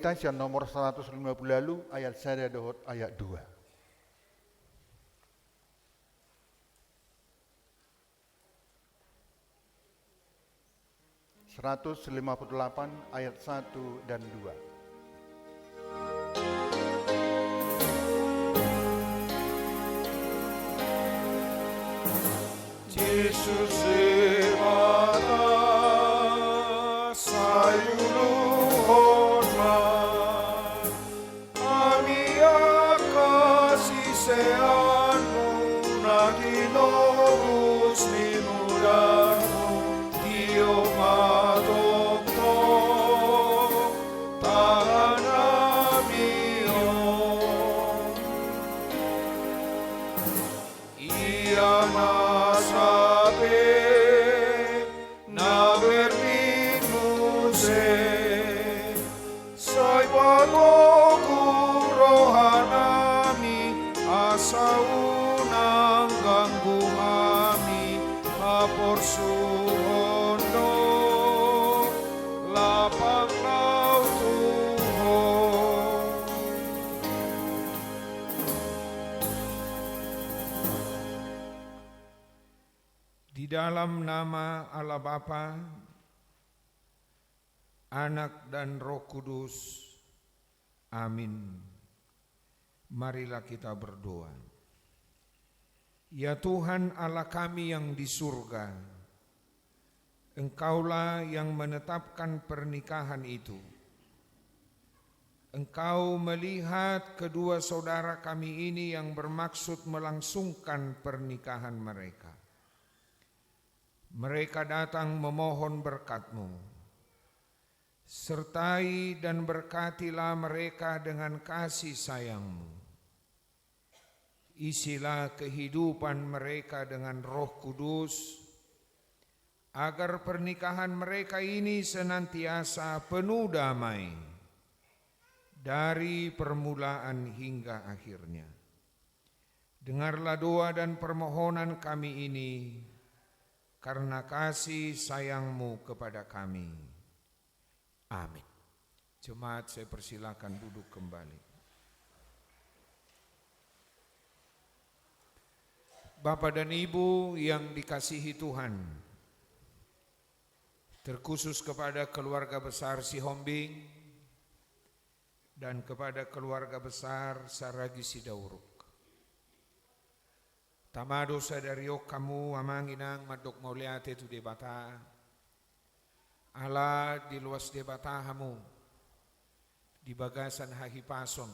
meditation nomor 150 lalu ayat 1 dohot ayat 2. ...158 ayat 1 dan 2. Yesus semata sayuluhonlah, amia kasihseanmu naginobus nimudanmu, Dio matokto tahan amio, ia nasabe na berminggu sai patoku rohanami asaunang ganggu kami lapor suhondo lapang laut Tuhan. Di dalam nama Allah Bapa, Anak dan Roh Kudus. Amin. Marilah kita berdoa. Ya Tuhan Allah kami yang di surga, Engkaulah yang menetapkan pernikahan itu. Engkau melihat kedua saudara kami ini yang bermaksud melangsungkan pernikahan mereka. Mereka datang memohon berkat-Mu. Sertai dan berkatilah mereka dengan kasih sayang-Mu. Isilah kehidupan mereka dengan Roh Kudus, agar pernikahan mereka ini senantiasa penuh damai dari permulaan hingga akhirnya. Dengarlah doa dan permohonan kami ini, karena kasih sayang-Mu kepada kami. Amin. Jemaat, saya persilakan duduk kembali. Bapak dan Ibu yang dikasihi Tuhan, terkhusus kepada keluarga besar Sihombing dan kepada keluarga besar Saragi Sidauruk. Tamado sadario kamu amanginang madok mauliate tu debata. Allah di luas debata hamu di bagasan hahipason.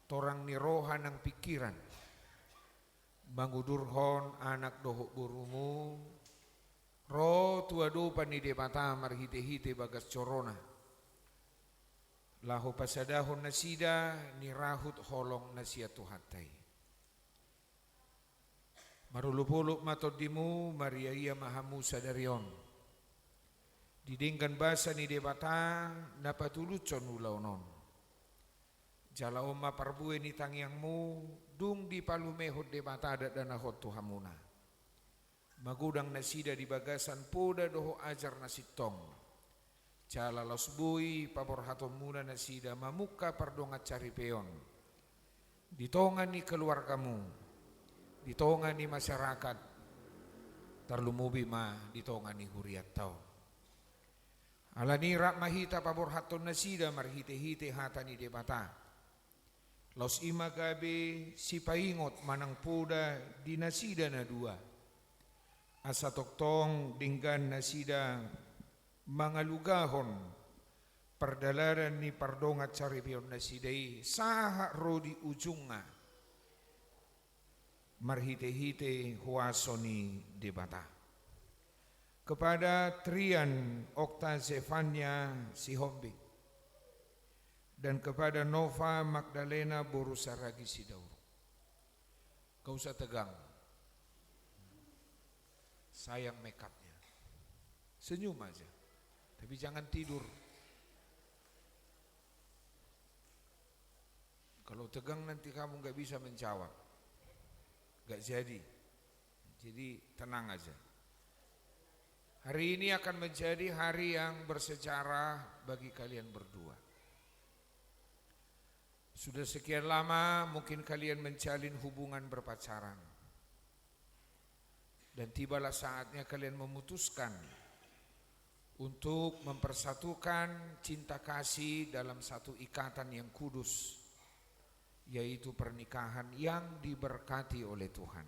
Torang nirohan ng pikiran. Bangudurhon anak dohok burumu. Ro tuado pani debata marhite-hite bagas corona. Lahu pasadahon nasida nirahut holong nasia tuhatay. Marulupuluk matodimu Maria iya mahamu sadarion. Didingkan basa ni debata napatulucon ulaunon. Jalaom maparbue ni tangyangmu dung di palumehot debata adat dan ahot tuhamuna. Magudang nasida di bagasan poda doho ajar nasitong. Jala losbui paborhatom muna nasida mamuka pardongat caripeon. Ditongan ni keluargamu. Ditongan ni masyarakat, terlumubi ma ditongan ni huriat tau. Alani rak mahita pabor haton nasida marhite-hite hata ni debata. Los ima gabe si paingot manang poda di nasida na dua. Asa toktong dinggan nasida mangalugahon perdalaran ni pardongat caripion nasidai saha rodi ujunga. Marhite-hite huasoni debata. Kepada Trian Okta Zefania Sihombing dan kepada Nova Magdalena Borusaragi Sidauruk. Kau usah tegang. Sayang makeupnya. Senyum aja. Tapi jangan tidur. Kalau tegang nanti kamu gak bisa menjawab. Gak jadi. Jadi tenang aja. Hari ini akan menjadi hari yang bersejarah bagi kalian berdua. Sudah sekian lama mungkin kalian menjalin hubungan berpacaran. Dan tibalah saatnya kalian memutuskan untuk mempersatukan cinta kasih dalam satu ikatan yang kudus, yaitu pernikahan yang diberkati oleh Tuhan.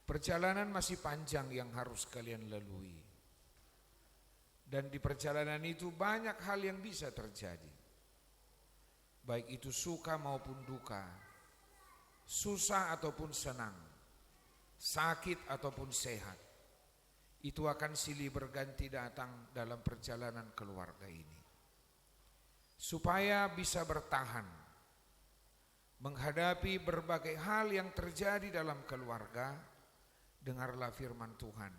Perjalanan masih panjang yang harus kalian lalui. Dan di perjalanan itu banyak hal yang bisa terjadi. Baik itu suka maupun duka, susah ataupun senang, sakit ataupun sehat. Itu akan silih berganti datang dalam perjalanan keluarga ini. Supaya bisa bertahan menghadapi berbagai hal yang terjadi dalam keluarga, dengarlah firman Tuhan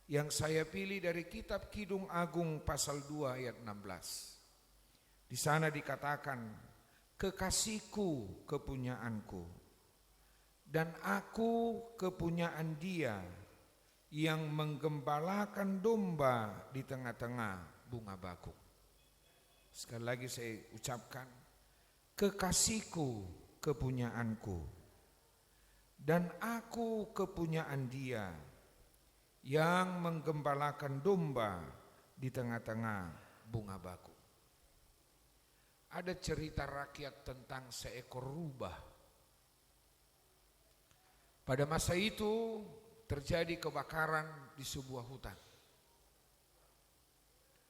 yang saya pilih dari kitab Kidung Agung pasal 2 ayat 16. Di sana dikatakan, kekasihku kepunyaanku, dan aku kepunyaan dia yang menggembalakan domba di tengah-tengah bunga bakung. Sekali lagi saya ucapkan, kekasihku kepunyaanku, dan aku kepunyaan dia yang menggembalakan domba di tengah-tengah bunga bakung. Ada cerita rakyat tentang seekor rubah. Pada masa itu terjadi kebakaran di sebuah hutan.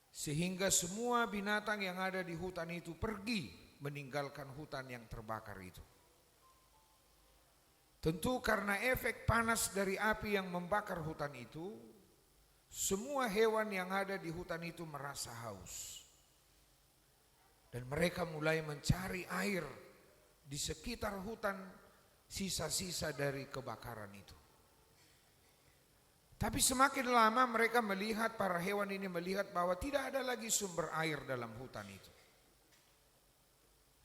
Sehingga semua binatang yang ada di hutan itu pergi meninggalkan hutan yang terbakar itu. Tentu karena efek panas dari api yang membakar hutan itu, semua hewan yang ada di hutan itu merasa haus. Dan mereka mulai mencari air di sekitar hutan, sisa-sisa dari kebakaran itu. Tapi semakin lama mereka melihat, para hewan ini melihat bahwa tidak ada lagi sumber air dalam hutan itu.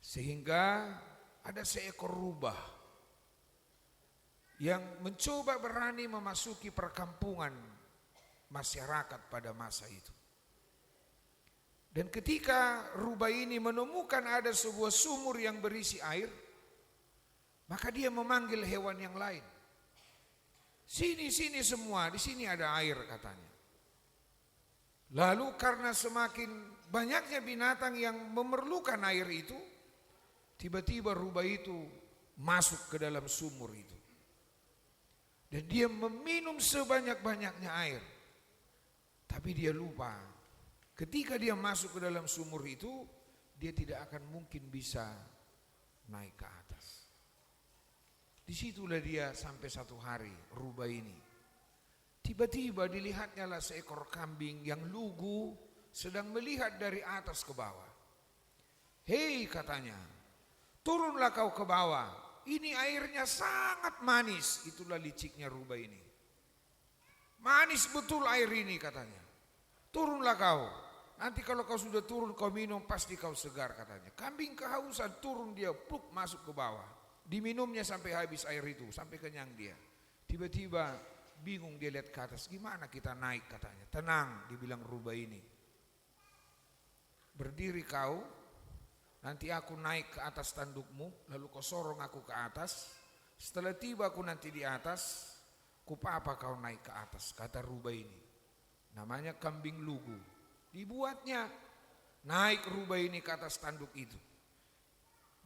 Sehingga ada seekor rubah yang mencoba berani memasuki perkampungan masyarakat pada masa itu. Dan ketika rubah ini menemukan ada sebuah sumur yang berisi air, maka dia memanggil hewan yang lain. Sini semua, di sini ada air katanya. Lalu karena semakin banyaknya binatang yang memerlukan air itu, tiba-tiba rubah itu masuk ke dalam sumur itu. Dan dia meminum sebanyak-banyaknya air. Tapi dia lupa, ketika dia masuk ke dalam sumur itu, dia tidak akan mungkin bisa naik ke atas. Disitulah dia sampai satu hari, rubah ini. Tiba-tiba dilihatnya lah seekor kambing yang lugu sedang melihat dari atas ke bawah. Hei katanya, turunlah kau ke bawah, ini airnya sangat manis. Itulah liciknya rubah ini. Manis betul air ini katanya. Turunlah kau, nanti kalau kau sudah turun kau minum pasti kau segar katanya. Kambing kehausan, turun dia, pluk masuk ke bawah. Diminumnya sampai habis air itu, sampai kenyang dia. Tiba-tiba bingung dia lihat ke atas, gimana kita naik katanya. Tenang, dibilang rubah ini. Berdiri kau, nanti aku naik ke atas tandukmu, lalu kau sorong aku ke atas. Setelah tiba aku nanti di atas, kupapa kau naik ke atas, kata rubah ini. Namanya kambing lugu. Dibuatnya naik rubah ini ke atas tanduk itu.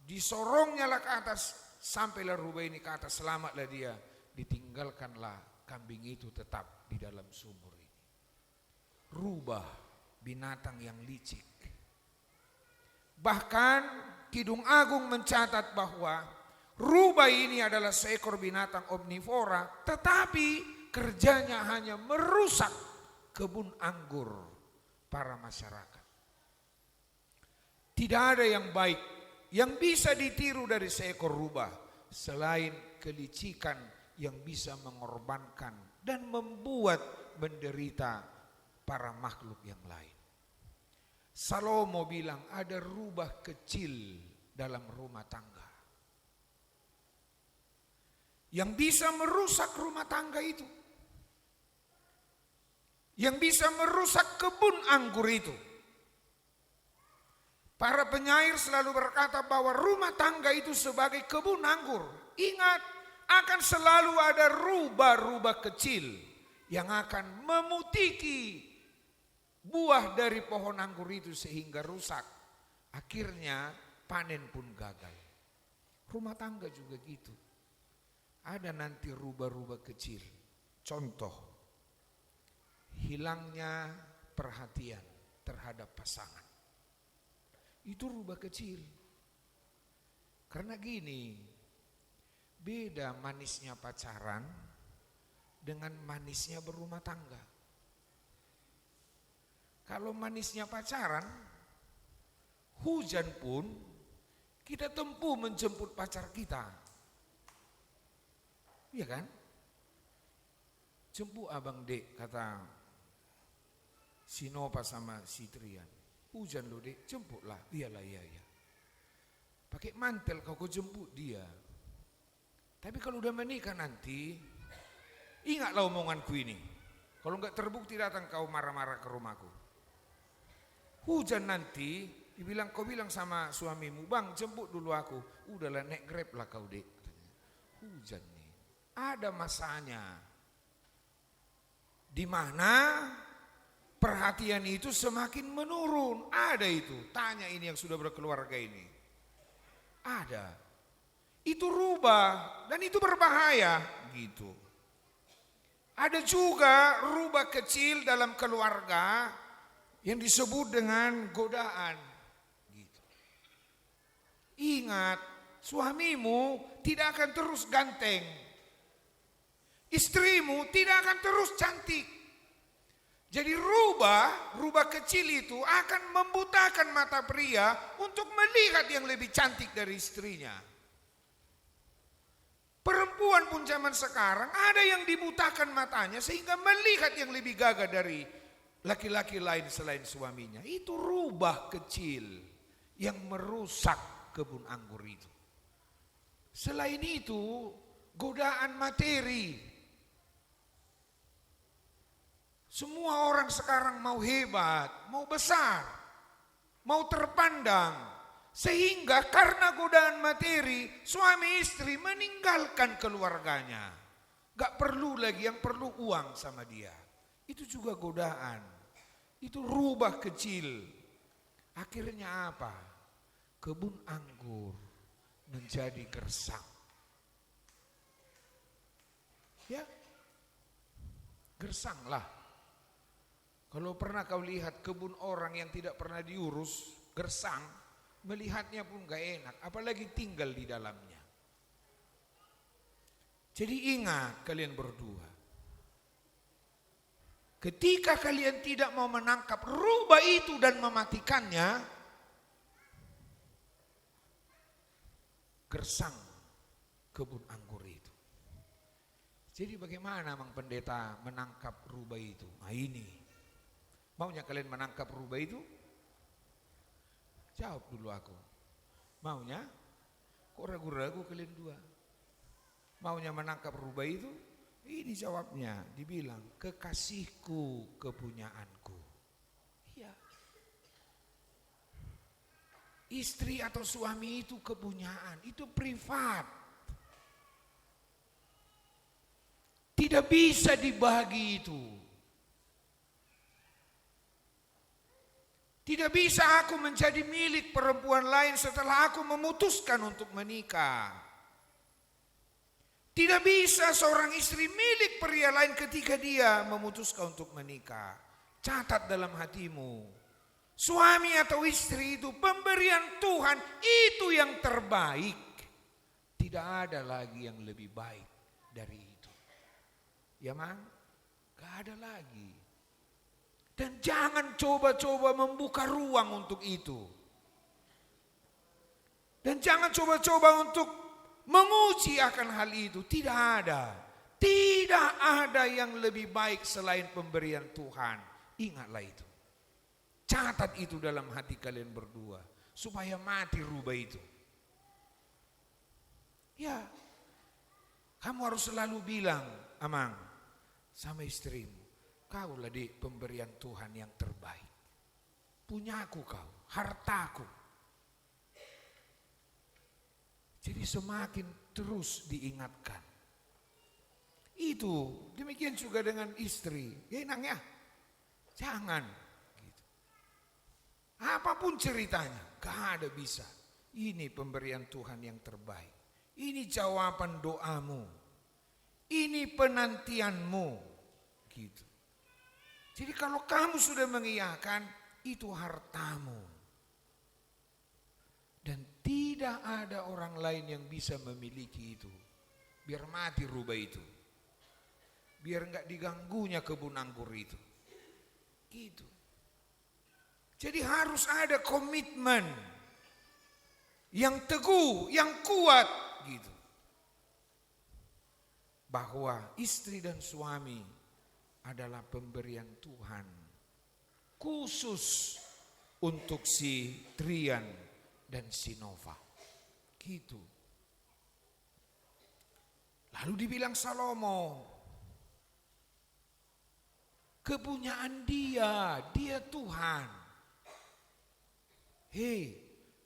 Disorongnya lah ke atas, sampailah rubah ini ke atas, selamatlah dia. Ditinggalkanlah kambing itu tetap di dalam sumur ini. Rubah, binatang yang licik. Bahkan Kidung Agung mencatat bahwa rubah ini adalah seekor binatang omnivora, tetapi kerjanya hanya merusak kebun anggur para masyarakat. Tidak ada yang baik yang bisa ditiru dari seekor rubah selain kelicikan yang bisa mengorbankan dan membuat menderita para makhluk yang lain. Salomo bilang ada rubah kecil dalam rumah tangga yang bisa merusak rumah tangga itu, yang bisa merusak kebun anggur itu. Para penyair selalu berkata bahwa rumah tangga itu sebagai kebun anggur. Ingat, akan selalu ada rubah-rubah kecil yang akan memutiki buah dari pohon anggur itu sehingga rusak. Akhirnya panen pun gagal. Rumah tangga juga gitu. Ada nanti rubah-rubah kecil. Contoh, hilangnya perhatian terhadap pasangan. Itu rubah kecil. Karena gini, beda manisnya pacaran dengan manisnya berumah tangga. Kalau manisnya pacaran, hujan pun kita tempuh menjemput pacar kita. Iya kan? Jemput abang Dek, kata si Nova sama si Trian. Hujan loh Dek, jemputlah. Iyalah, iya. Pakai mantel kau jemput dia. Tapi kalau udah menikah nanti, ingatlah omonganku ini. Kalau enggak terbukti datang kau marah-marah ke rumahku. Hujan nanti, kau bilang sama suamimu, bang jemput dulu aku. Udahlah naik Grab lah kau Dek. Hujan nih, ada masanya. Di mana perhatian itu semakin menurun. Ada itu, tanya ini yang sudah berkeluarga ini. Ada. Itu rubah dan itu berbahaya gitu. Ada juga rubah kecil dalam keluarga yang disebut dengan godaan gitu. Ingat, suamimu tidak akan terus ganteng. Istrimu tidak akan terus cantik. Jadi rubah kecil itu akan membutakan mata pria untuk melihat yang lebih cantik dari istrinya. Perempuan pun zaman sekarang ada yang dibutakan matanya sehingga melihat yang lebih gagah dari laki-laki lain selain suaminya. Itu rubah kecil yang merusak kebun anggur itu. Selain itu, godaan materi. Semua orang sekarang mau hebat, mau besar, mau terpandang. Sehingga karena godaan materi, suami istri meninggalkan keluarganya. Gak perlu lagi, yang perlu uang sama dia. Itu juga godaan. Itu rubah kecil. Akhirnya apa? Kebun anggur menjadi gersang. Ya, gersanglah. Kalau pernah kau lihat kebun orang yang tidak pernah diurus, gersang, melihatnya pun gak enak, apalagi tinggal di dalamnya. Jadi ingat kalian berdua, ketika kalian tidak mau menangkap rubah itu dan mematikannya, gersang kebun anggur itu. Jadi bagaimana Mang Pendeta menangkap rubah itu? Nah ini. Maunya kalian menangkap rubah itu? Jawab dulu aku. Maunya? Kok ragu-ragu kalian dua? Maunya menangkap rubah itu? Ini jawabnya. Dibilang, kekasihku, kepunyaanku. Iya. Istri atau suami itu kepunyaan. Itu privat. Tidak bisa dibagi itu. Tidak bisa aku menjadi milik perempuan lain setelah aku memutuskan untuk menikah. Tidak bisa seorang istri milik pria lain ketika dia memutuskan untuk menikah. Catat dalam hatimu, suami atau istri itu pemberian Tuhan, itu yang terbaik. Tidak ada lagi yang lebih baik dari itu. Ya Mang? Gak ada lagi. Dan jangan coba-coba membuka ruang untuk itu. Dan jangan coba-coba untuk menguji akan hal itu. Tidak ada. Tidak ada yang lebih baik selain pemberian Tuhan. Ingatlah itu. Catat itu dalam hati kalian berdua. Supaya mati rubah itu. Ya. Kamu harus selalu bilang, Amang, sama istrimu. Kaulah Dek pemberian Tuhan yang terbaik. Punyaku kau, hartaku. semakin terus diingatkan. Itu demikian juga dengan istri. Ya Inang ya, jangan gitu. Apapun ceritanya, gak ada bisa. Ini pemberian Tuhan yang terbaik. Ini jawaban doamu. Ini penantianmu. Gitu. Jadi kalau kamu sudah mengiyakan, itu hartamu. Dan tidak ada orang lain yang bisa memiliki itu. Biar mati rubah itu. Biar enggak diganggunya kebun anggur itu. Gitu. Jadi harus ada komitmen yang teguh, yang kuat gitu. Bahwa istri dan suami adalah pemberian Tuhan khusus untuk si Trian dan si Nova. Gitu. Lalu dibilang Salomo, kepunyaan dia Tuhan. Hei,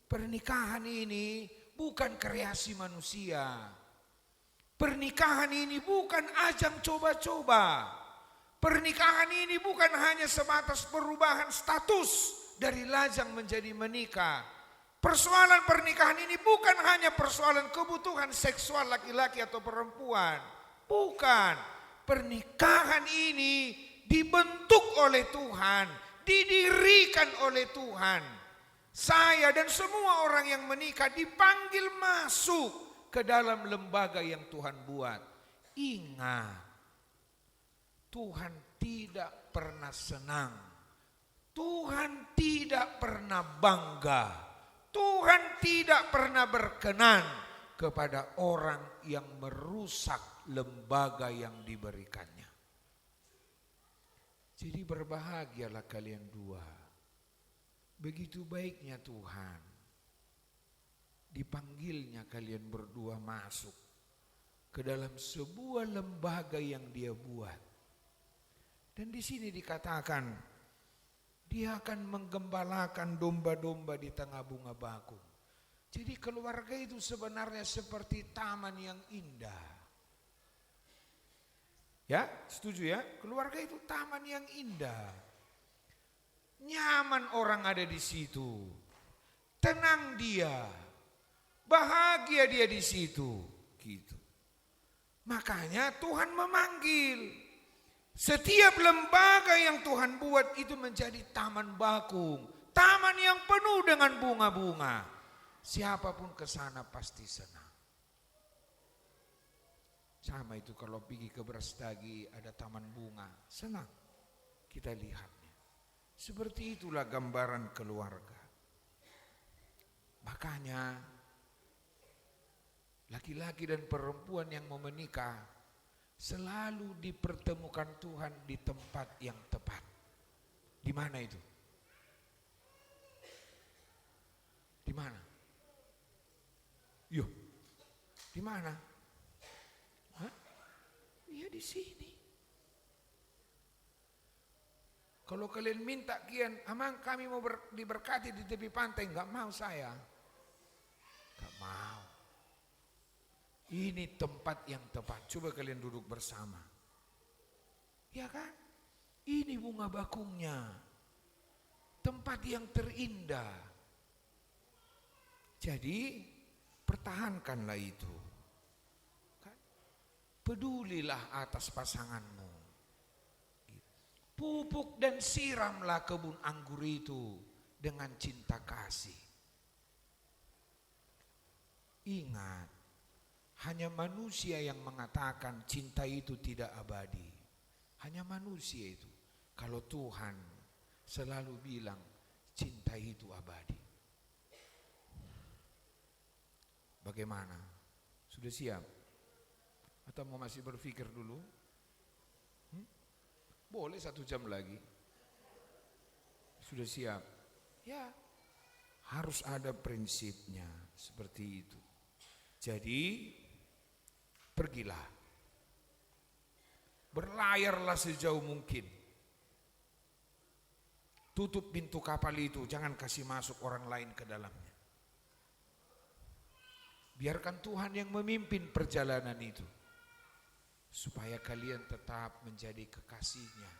pernikahan ini bukan kreasi manusia. Pernikahan ini bukan ajang coba-coba. Pernikahan ini bukan hanya sebatas perubahan status dari lajang menjadi menikah. Persoalan pernikahan ini bukan hanya persoalan kebutuhan seksual laki-laki atau perempuan. Bukan. Pernikahan ini dibentuk oleh Tuhan, didirikan oleh Tuhan. Saya dan semua orang yang menikah dipanggil masuk ke dalam lembaga yang Tuhan buat. Ingat, Tuhan tidak pernah senang. Tuhan tidak pernah bangga. Tuhan tidak pernah berkenan kepada orang yang merusak lembaga yang diberikannya. Jadi berbahagialah kalian dua. Begitu baiknya Tuhan. Dipanggilnya kalian berdua masuk ke dalam sebuah lembaga yang Dia buat. Dan di sini dikatakan Dia akan menggembalakan domba-domba di tengah bunga bakung. Jadi keluarga itu sebenarnya seperti taman yang indah. Ya, setuju ya? Keluarga itu taman yang indah. Nyaman orang ada di situ. Tenang dia. Bahagia dia di situ. Gitu. Makanya Tuhan memanggil. Setiap lembaga yang Tuhan buat itu menjadi taman bakung. Taman yang penuh dengan bunga-bunga. Siapapun ke sana pasti senang. Sama itu kalau pergi ke Brastagi ada taman bunga. Senang kita lihatnya. Seperti itulah gambaran keluarga. Makanya laki-laki dan perempuan yang mau menikah selalu dipertemukan Tuhan di tempat yang tepat. Di mana itu? Di mana? Yo, di mana? Hah? Ya di sini. Kalau kalian minta kian, amang kami mau diberkati di tepi pantai, enggak mau saya. Enggak mau. Ini tempat yang tepat. Coba kalian duduk bersama. Ya kan? Ini bunga bakungnya. Tempat yang terindah. Jadi pertahankanlah itu. Kan? Pedulilah atas pasanganmu. Pupuk dan siramlah kebun anggur itu dengan cinta kasih. Ingat, hanya manusia yang mengatakan cinta itu tidak abadi. Hanya manusia itu. Kalau Tuhan selalu bilang cinta itu abadi. Bagaimana? Sudah siap? Atau mau masih berpikir dulu? Boleh 1 jam lagi. Sudah siap? Ya, harus ada prinsipnya seperti itu. Jadi, pergilah. Berlayarlah sejauh mungkin. Tutup pintu kapal itu, jangan kasih masuk orang lain ke dalamnya. Biarkan Tuhan yang memimpin perjalanan itu, supaya kalian tetap menjadi kekasihnya.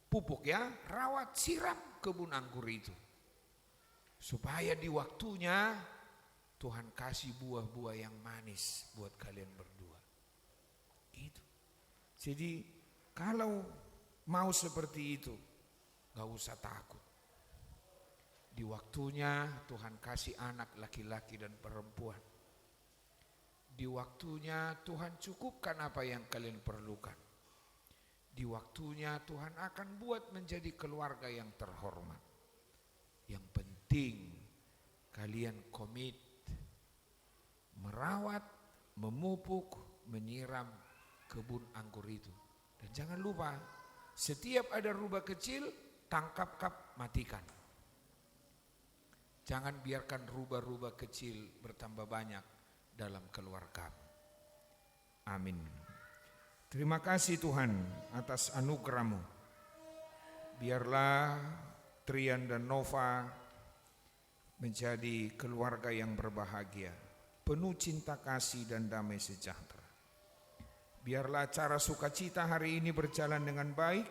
Pupuk ya, rawat, siram kebun anggur itu, supaya di waktunya Tuhan kasih buah-buah yang manis buat kalian berdua. Gitu. Jadi kalau mau seperti itu, gak usah takut. Di waktunya Tuhan kasih anak laki-laki dan perempuan. Di waktunya Tuhan cukupkan apa yang kalian perlukan. Di waktunya Tuhan akan buat menjadi keluarga yang terhormat. Yang penting kalian komit merawat, memupuk, menyiram kebun anggur itu. Dan jangan lupa, setiap ada rubah kecil, tangkap kap, matikan. Jangan biarkan rubah-rubah kecil bertambah banyak dalam keluarga. Amin. Terima kasih Tuhan atas anugerah-Mu. Biarlah Trian dan Nova menjadi keluarga yang berbahagia, penuh cinta kasih dan damai sejahtera. Biarlah acara sukacita hari ini berjalan dengan baik,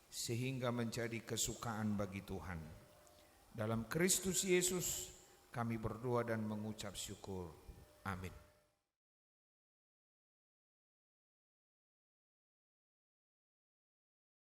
sehingga menjadi kesukaan bagi Tuhan. Dalam Kristus Yesus kami berdoa dan mengucap syukur. Amin.